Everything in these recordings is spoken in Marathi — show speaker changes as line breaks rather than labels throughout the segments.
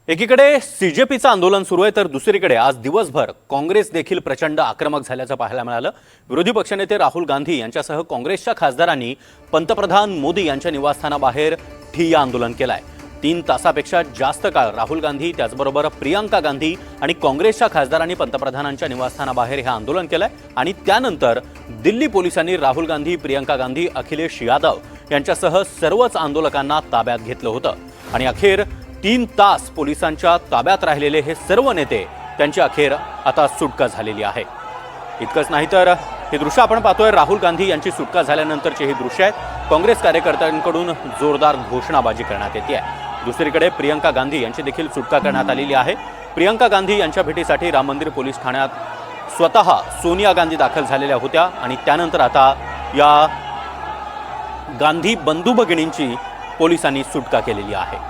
एकीकडे सीजेपीचं आंदोलन सुरू आहे तर दुसरीकडे आज दिवसभर काँग्रेस देखील प्रचंड आक्रमक झाल्याचं पाहायला मिळालं। विरोधी पक्षनेते राहुल गांधी यांच्यासह काँग्रेसच्या खासदारांनी पंतप्रधान मोदी यांच्या निवासस्थानाबाहेर ठिय्या आंदोलन केलंय। 3 तासापेक्षा जास्त काळ राहुल गांधी त्याचबरोबर प्रियंका गांधी आणि काँग्रेसच्या खासदारांनी पंतप्रधानांच्या निवासस्थानाबाहेर हे आंदोलन केलंय आणि त्यानंतर दिल्ली पोलिसांनी राहुल गांधी, प्रियंका गांधी, अखिलेश यादव यांच्यासह सर्वच आंदोलकांना ताब्यात घेतलं होतं आणि अखेर 3 तास पोलिसांच्या ताब्यात राहिलेले हे सर्व नेते त्यांची अखेर आता सुटका झालेली आहे। इतकंच नाही तर हे दृश्य आपण पाहतोय, राहुल गांधी यांची सुटका झाल्यानंतरचे हे दृश्य आहेत। काँग्रेस कार्यकर्त्यांकडून जोरदार घोषणाबाजी करण्यात येते आहे। दुसरीकडे प्रियंका गांधी यांची देखील सुटका करण्यात आलेली आहे। प्रियंका गांधी यांच्या भेटीसाठी राम मंदिर पोलीस ठाण्यात स्वतः सोनिया गांधी दाखल झालेल्या होत्या आणि त्यानंतर आता या गांधी बंधू भगिनींची पोलिसांनी सुटका केलेली आहे।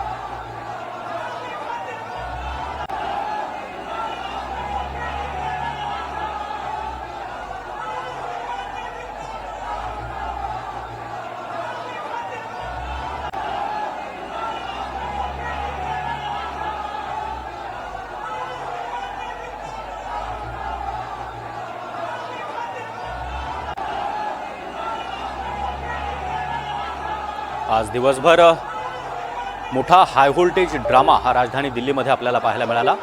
आज दिवसभर मोठा हाय व्होल्टेज ड्रामा हा राजधानी दिल्लीमध्ये आपल्याला पाहायला मिळाला।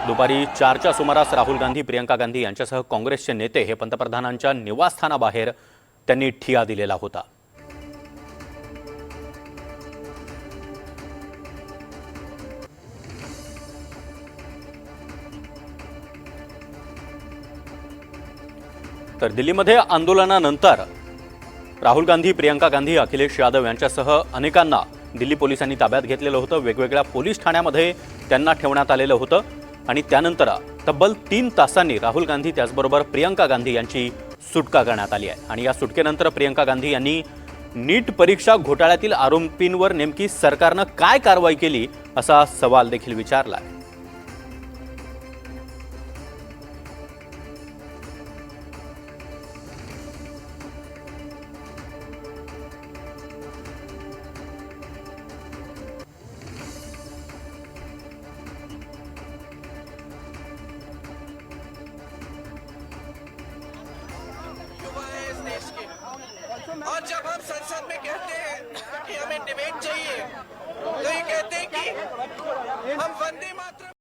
दुपारी 4च्या सुमारास राहुल गांधी, प्रियंका गांधी यांच्यासह काँग्रेसचे नेते हे पंतप्रधानांच्या निवासस्थानाबाहेर त्यांनी ठिय्या दिलेला होता। तर दिल्लीमध्ये आंदोलनानंतर राहुल गांधी, प्रियंका गांधी, अखिलेश यादव यांच्यासह अनेकांना दिल्ली पोलिसांनी ताब्यात घेतलेलं होतं। वेगवेगळ्या पोलीस ठाण्यामध्ये त्यांना ठेवण्यात आलेलं होतं आणि त्यानंतर तब्बल 3 तासांनी राहुल गांधी त्याचबरोबर प्रियंका गांधी यांची सुटका करण्यात आली आहे आणि या सुटकेनंतर प्रियंका गांधी यांनी नीट परीक्षा घोटाळ्यातील आरोपींवर नेमकी सरकारनं काय कारवाई केली असा सवाल देखील विचारला आहे।
और जब हम संसद में कहते हैं कि हमें डिबेट चाहिए तो ये कहते हैं कि हम वंदे मातरम